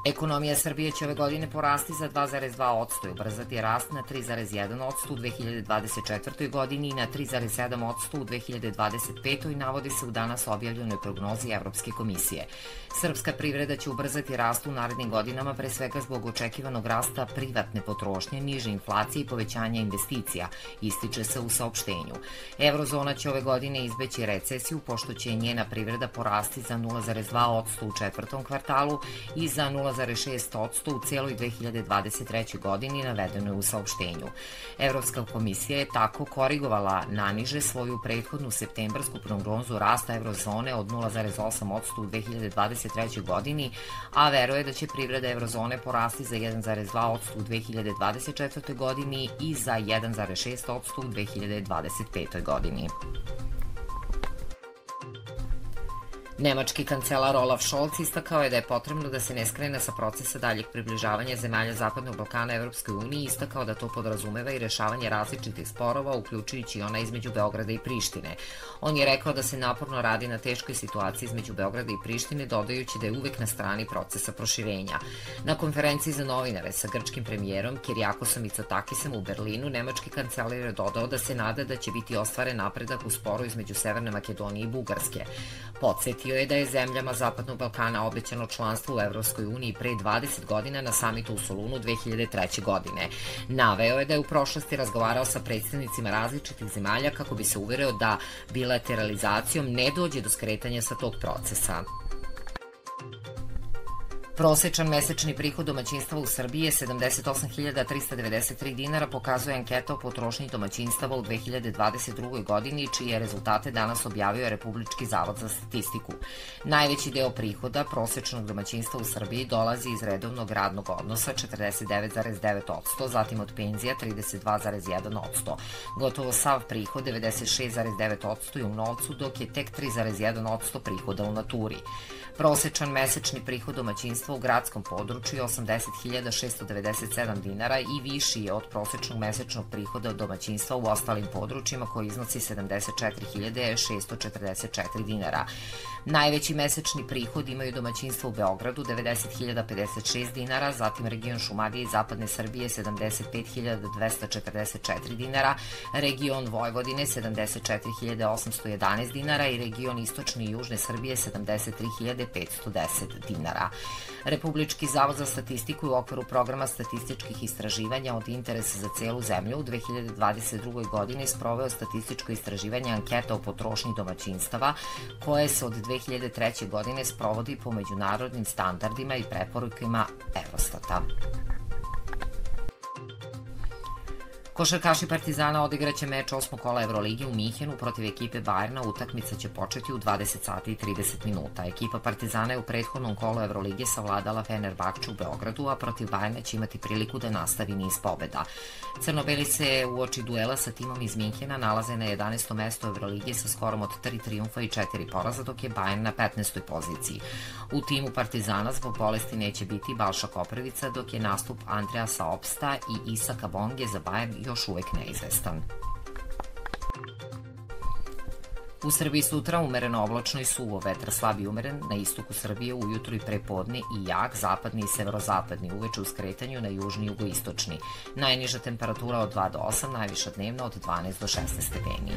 Ekonomija Srbije će ove godine porasti za 2,2% i ubrzati rast na 3,1% u 2024. godini i na 3,7% u 2025. navodi se u danas objavljenoj prognozi Evropske komisije. Srpska privreda će ubrzati rast u narednim godinama pre svega zbog očekivanog rasta privatne potrošnje, niže inflacije i povećanja investicija, ističe se u saopštenju. Eurozona će ove godine izbeći recesiju pošto će njena privreda porasti za 0,2% u četvrtom kvartalu i za 0,6% u celoj 2023. godini, navedeno je u saopštenju. Evropska komisija je tako korigovala naniže svoju prethodnu septembarsku prognozu rasta eurozone od 0,8% u 2023. godini, a veruje da će privreda eurozone porasti za 1,2% u 2024. godini i za 1,6% u 2025. godini. Nemački kancelar Olaf Scholz istakao je da je potrebno da se ne skrene sa procesa daljeg približavanja zemalja Zapadnog Balkana Evropskoj uniji i istakao da to podrazumeva i rešavanje različitih sporova, uključujući i ona između Beograda i Prištine. On je rekao da se naporno radi na teškoj situaciji između Beograda i Prištine, dodajući da je uvek na strani procesa proširenja. Na konferenciji za novinare sa grčkim premijerom Kirijakosom Mitsotakisem u Berlinu, nemački kancelar je dodao da se nada da će biti ostvaren napredak u sporu između Severne Makedonije i Bugarske. Podsjetio je da je zemljama Zapadnog Balkana obećano članstvo u Evropskoj uniji pre 20 godina na samitu u Solunu 2003. godine. Naveo je da je u prošlosti razgovarao sa predstavnicima različitih zemalja kako bi se uverio da bilateralizacijom ne dođe do skretanja sa tog procesa. Prosečan mesečni prihod domaćinstava u Srbiji je 78.393 dinara, pokazuje anketa o potrošnji domaćinstava u 2022. godini, čije rezultate danas objavio Republički zavod za statistiku. Najveći deo prihoda prosečnog domaćinstva u Srbiji dolazi iz redovnog radnog odnosa 49,9%, zatim od penzija 32,1%. Gotovo sav prihod 96,9% je u novcu, dok je tek 3,1% prihoda u naturi. Prosečan mesečni prihod domaćinstva u gradskom području je 80.697 dinara i viši je od prosečnog mesečnog prihoda domaćinstva u ostalim područjima koji iznosi 74.644 dinara. Najveći mesečni prihod imaju domaćinstva u Beogradu 90.056 dinara, zatim region Šumadije i Zapadne Srbije 75.244 dinara, region Vojvodine 74.811 dinara i region Istočne i Južne Srbije 73.510 dinara. Republički zavod za statistiku u okviru programa statističkih istraživanja od interesa za celu zemlju u 2022. godini sproveo statističko istraživanje anketa o potrošnji domaćinstava koje se od 2003. godine sprovodi po međunarodnim standardima i preporukama Eurostata. Košarkaši Partizana odigraće meč 8. kola Evrolige u Minhenu protiv ekipe Bajerna. Utakmica će početi u 20 sati i 30 minuta. Ekipa Partizana je u prethodnom kolu Evrolige savladala Fenerbahču u Beogradu, a protiv Bajerna će imati priliku da nastavi niz pobeda. Crnobeli se uoči duela sa timom iz Minhena nalaze na 11. mesto Evrolige sa skorom od 3 trijumfa i 4 poraza, dok je Bajern na 15. poziciji. U timu Partizana zbog bolesti neće biti Balša Koprivica, dok je nastup Andreasa Opsta i Isaka Bonge za Bajern još uvek neizvestan. U Srbiji sutra umereno oblačno i suvo, vetar slab i umeren, na istoku Srbije ujutru i prepodne i jak, zapadni i severozapadni, uveče u skretanju na južni i jugoistočni. Najniža temperatura od 2 do 8, najviša dnevna od 12 do 16 stepeni.